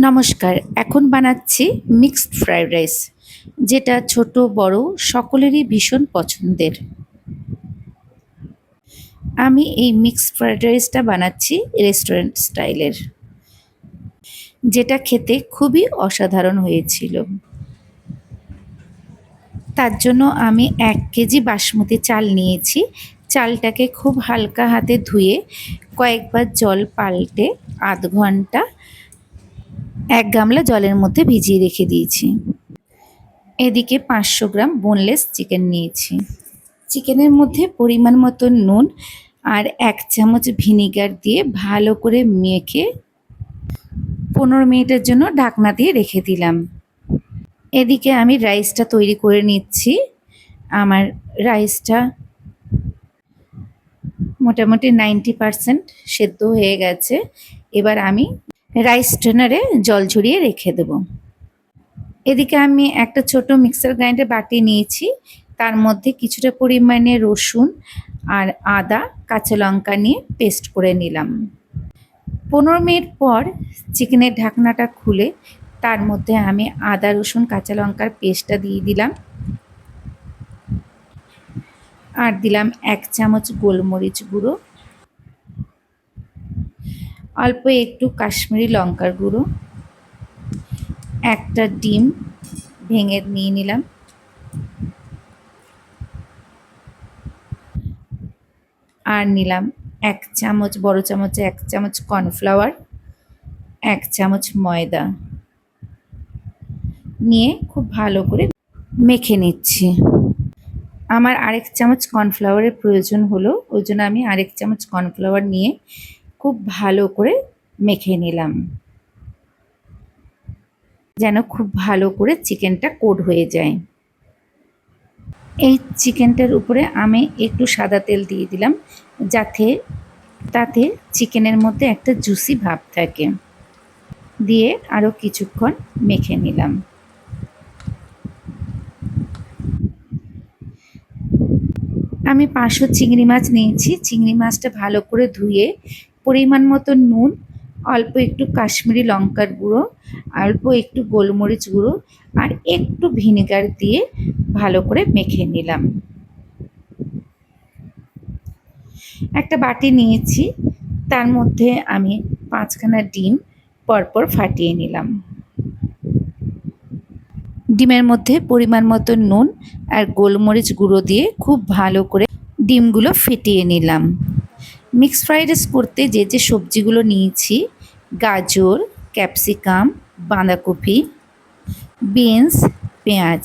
নমস্কার। এখন বানাচ্ছি মিক্সড ফ্রাইড রাইস, যেটা ছোট বড় সকলেরই ভীষণ পছন্দের। আমি এই মিক্সড ফ্রাইড রাইসটা বানাচ্ছি রেস্টুরেন্ট স্টাইলের, যেটা খেতে খুবই অসাধারণ হয়েছিল। তার জন্য আমি 1 কেজি বাসমতি চাল নিয়েছি। চালটাকে খুব হালকা হাতে ধুয়ে কয়েকবার জল পাল্টে আধ ঘন্টা 1 গামলা জলের মধ্যে ভিজিয়ে রেখে দিয়েছি। এদিকে 500 গ্রাম বোনলেস চিকেন নিয়েছি। চিকেনের মধ্যে পরিমাণ মতো নুন আর 1 চামচ ভিনিগার দিয়ে ভালো করে মেখে 15 মিনিটের জন্য ঢাকনা দিয়ে রেখে দিলাম। এদিকে আমি রাইসটা তৈরি করে নিচ্ছি। আমার রাইসটা মোটামুটি 90% সেদ্ধ হয়ে গেছে। এবার আমি রাইস স্ট্রেনারে জল ঝরিয়ে রেখে দেব। এদিকে আমি একটা ছোট মিক্সার গ্রাইন্ডার বাটি নিয়েছি। তার মধ্যে কিছুটা পরিমাণে রসুন আর আদা, কাঁচা লঙ্কা নিয়ে পেস্ট করে নিলাম। 15 মিনিট পর চিকেনের ঢাকনাটা খুলে তার মধ্যে আমি আদা, রসুন, কাঁচা লঙ্কার পেস্টটা দিয়ে দিলাম। আর দিলাম 1 চামচ গোলমরিচ গুঁড়ো, অল্প একটু কাশ্মীরি লঙ্কার গুঁড়ো, একটা ডিম ভেঙে নিয়ে নিলাম, আর নিলাম 1 চামচ, বড় চামচে 1 চামচ কর্নফ্লাওয়ার, 1 চামচ ময়দা নিয়ে খুব ভালো করে মেখে নিচ্ছি। আমার আরেক চামচ কর্নফ্লাওয়ারের প্রয়োজন হলো, ওই জন্য আমি আরেক চামচ কর্নফ্লাওয়ার নিয়ে খুব ভালো করে মেখে নিলাম, যেন খুব ভালো করে চিকেনটা কোট হয়ে যায়। এই চিকেনটার উপরে আমি একটু সাদা তেল দিয়ে দিলাম, তাতে চিকেনের মধ্যে একটা জুসি ভাব থাকে। দিয়ে আরও কিছুক্ষণ মেখে নিলাম। আমি 500 চিংড়ি মাছ নিয়েছি। চিংড়ি মাছটা ভালো করে ধুয়ে পরিমাণ মতো নুন, অল্প একটু কাশ্মীরি লঙ্কার গুঁড়ো, অল্প একটু গোলমরিচ গুঁড়ো আর একটু ভিনেগার দিয়ে ভালো করে মেখে নিলাম। একটা বাটি নিয়েছি, তার মধ্যে আমি 5খানা ডিম পরপর ফাটিয়ে নিলাম। ডিমের মধ্যে পরিমাণ মতো নুন আর গোলমরিচ গুঁড়ো দিয়ে খুব ভালো করে ডিমগুলো ফেটিয়ে নিলাম। মিক্সড ফ্রাইড রাইস করতে যে সবজিগুলো নিয়েছি, গাজর, ক্যাপসিকাম, বাঁধাকপি, বিনস, পেঁয়াজ,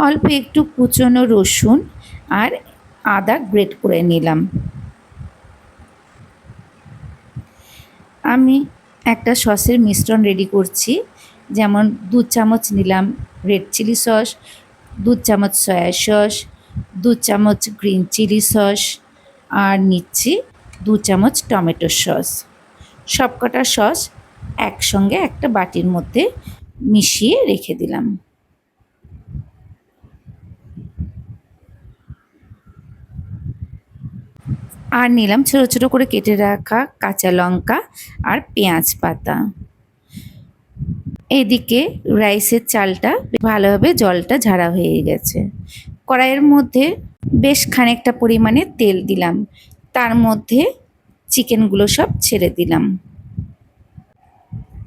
অল্প একটু কুচনো রসুন আর আদা গ্রেট করে নিলাম। আমি একটা সসের মিশ্রণ রেডি করছি। যেমন 2 চামচ নিলাম রেড চিলি সস, 2 চামচ সয়া সস, 2 চামচ গ্রিন চিলি সস আর নিচ্ছি 2 চামচ টমেটো সস। সবকটা সস একসঙ্গে একটা বাটির মধ্যে মিশিয়ে রেখে দিলাম। আর নিলাম ছোট ছোট করে কেটে রাখা কাঁচা লঙ্কা আর পেঁয়াজ পাতা। এদিকে রাইসের চালটা ভালোভাবে জলটা ঝাড়া হয়ে গেছে। কড়াইয়ের মধ্যে বেশ খানিকটা পরিমাণে তেল দিলাম, তার মধ্যে চিকেনগুলো সব ছেড়ে দিলাম।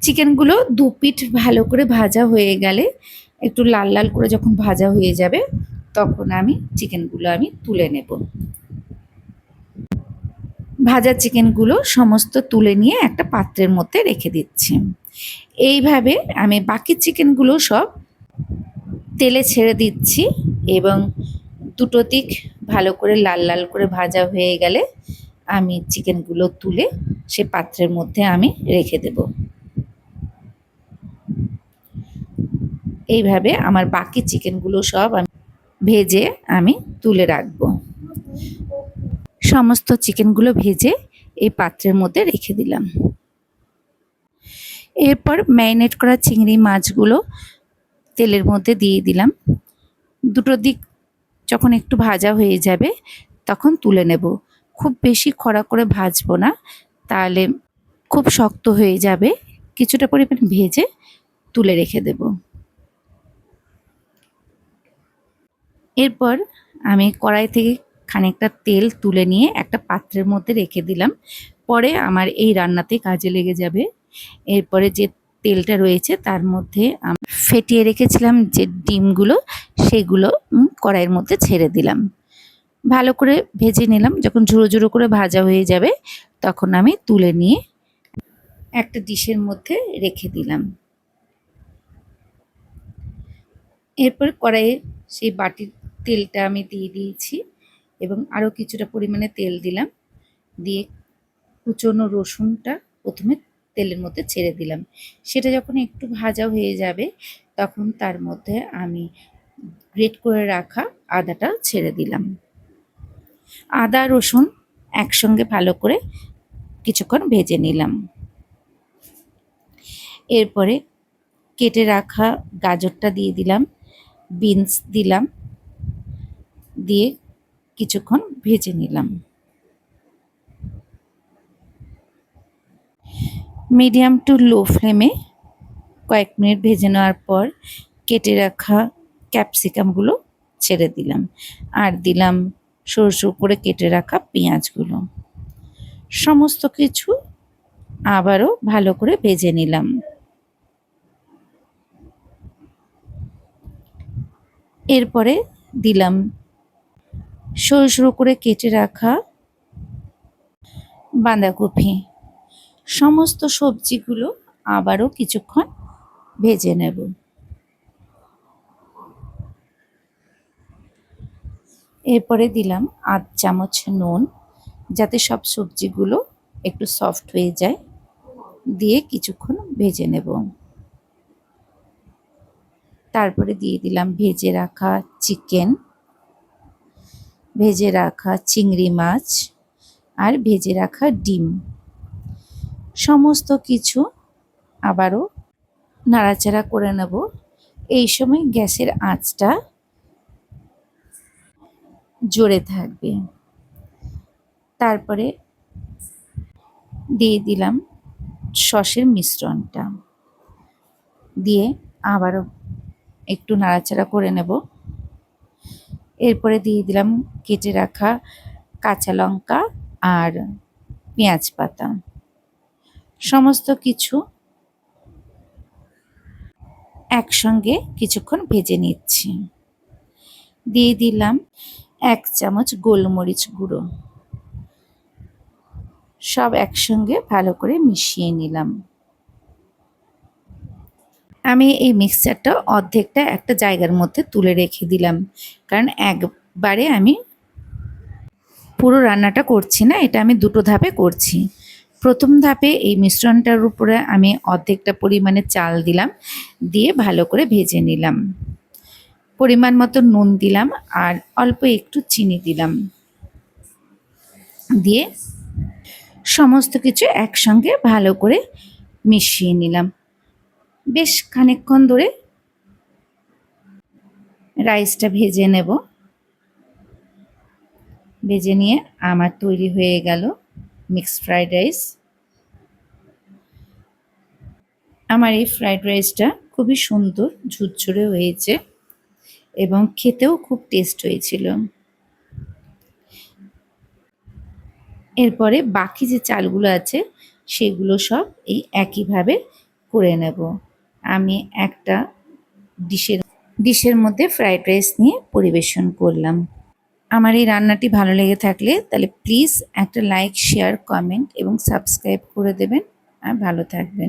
চিকেনগুলো 2 পিঠ ভালো করে ভাজা হয়ে গেলে, একটু লাল লাল করে যখন ভাজা হয়ে যাবে, তখন আমি চিকেনগুলো তুলে নেব। ভাজা চিকেনগুলো সমস্ত তুলে নিয়ে একটা পাত্রের মধ্যে রেখে দিচ্ছি। এইভাবে আমি বাকি চিকেনগুলো সব তেলে ছেড়ে দিচ্ছি এবং দুটো দিক ভালো করে লাল লাল করে ভাজা হয়ে গেলে আমি চিকেনগুলো তুলে সে পাত্রের মধ্যে আমি রেখে দেব। এইভাবে আমার বাকি চিকেনগুলো সব আমি ভেজে তুলে রাখবো। সমস্ত চিকেনগুলো ভেজে এই পাত্রের মধ্যে রেখে দিলাম। এরপর ম্যারিনেট করা চিংড়ি মাছগুলো তেলের মধ্যে দিয়ে দিলাম। দুটো দিক যখন একটু ভাজা হয়ে যাবে তখন তুলে নেব। খুব বেশি কড়া করে ভাজবো না, তাহলে খুব শক্ত হয়ে যাবে, কিছুটা পরিমাণ ভেজে তুলে রেখে দেব। এরপর আমি কড়াই থেকে খানিকটা তেল তুলে নিয়ে একটা পাত্রের মধ্যে রেখে দিলাম। পরে আমার এই রান্নাতে কাজে লেগে যাবে। এরপরে যে তেলটা রয়েছে তার মধ্যে ফেটিয়ে রেখেছিলাম যে ডিমগুলো, সেগুলো কড়াইয়ের মধ্যে ছেড়ে দিলাম। ভালো করে ভেজে নিলাম। যখন ঝুড়ো ঝুড়ো করে ভাজা হয়ে যাবে তখন আমি তুলে নিয়ে একটা ডিশের মধ্যে রেখে দিলাম। এরপর কড়াইয়ে সেই বাটির তেলটা আমি দিয়ে দিয়েছি এবং আরও কিছুটা পরিমাণে তেল দিলাম। দিয়ে কুচনো রসুনটা প্রথমে তেলের মধ্যে ছেড়ে দিলাম। সেটা যখন একটু ভাজা হয়ে যাবে তখন তার মধ্যে আমি গ্রেট করে রাখা আদাটা ছেড়ে দিলাম। আদা রসুন একসঙ্গে ভালো করে কিছুক্ষণ ভেজে নিলাম। এরপরে কেটে রাখা গাজরটা দিয়ে দিলাম, বিনস দিলাম, দিয়ে কিছুক্ষণ ভেজে নিলাম। মিডিয়াম টু লো ফ্লেমে কয়েক মিনিট ভেজে নেওয়ার পর কেটে রাখা ক্যাপসিকামগুলো ছেড়ে দিলাম আর দিলাম সরু সরু করে কেটে রাখা পেঁয়াজগুলো। সমস্ত কিছু আবারও ভালো করে ভেজে নিলাম। এরপরে দিলাম সরু সরু করে কেটে রাখা বাঁধাকপি। সমস্ত সবজিগুলো আবারও কিছুক্ষণ ভেজে নেব। এরপরে দিলাম ৮ চামচ নুন, যাতে সব সবজিগুলো একটু সফট হয়ে যায়। দিয়ে কিছুক্ষণ ভেজে নেব। তারপরে দিয়ে দিলাম ভেজে রাখা চিকেন, ভেজে রাখা চিংড়ি মাছ আর ভেজে রাখা ডিম। সমস্ত কিছু আবারও নাড়াচাড়া করে নেব। এই সময় গ্যাসের আঁচটা জোরে থাকবে। তারপরে দিয়ে দিলাম সসের মিশ্রণটা, দিয়ে আবারও একটু নাড়াচাড়া করে নেব। এরপরে দিয়ে দিলাম কেটে রাখা কাঁচা লঙ্কা আর পেঁয়াজ পাতা। সমস্ত কিছু একসঙ্গে কিছুক্ষণ ভেজে নিচ্ছি। দিয়ে দিলাম ১ চামচ গোলমরিচ গুঁড়ো। সব একসঙ্গে ভালো করে মিশিয়ে নিলাম। আমি এই মিক্সচারটা অর্ধেকটা একটা জায়গার মধ্যে তুলে রেখে দিলাম, কারণ একবারে আমি পুরো রান্নাটা করছি না, এটা আমি দুটো ধাপে করছি। প্রথম ধাপে এই মিশ্রণটার উপরে আমি অর্ধেকটা পরিমাণে চাল দিলাম, দিয়ে ভালো করে ভেজে নিলাম। পরিমাণ মতো নুন দিলাম আর অল্প একটু চিনি দিলাম, দিয়ে সমস্ত কিছু একসঙ্গে ভালো করে মিশিয়ে নিলাম। বেশ খানিকক্ষণ ধরে রাইসটা ভেজে নেব। ভেজে নিয়ে আমার তৈরি হয়ে গেল মিক্সড ফ্রাইড রাইস। আমার এই ফ্রাইড রাইসটা খুবই সুন্দর ঝুরঝুরে হয়েছে এবং খেতেও খুব টেস্ট হয়েছিল। এরপরে বাকি যে চালগুলো আছে সেগুলো সব এই একইভাবে করে নেব। আমি একটা ডিশের মধ্যে ফ্রাইড রাইস নিয়ে পরিবেশন করলাম। আমার এই রান্নাটি ভালো লেগে থাকলে তাহলে প্লিজ একটা লাইক, শেয়ার, কমেন্ট এবং সাবস্ক্রাইব করে দেবেন আর ভালো থাকবেন।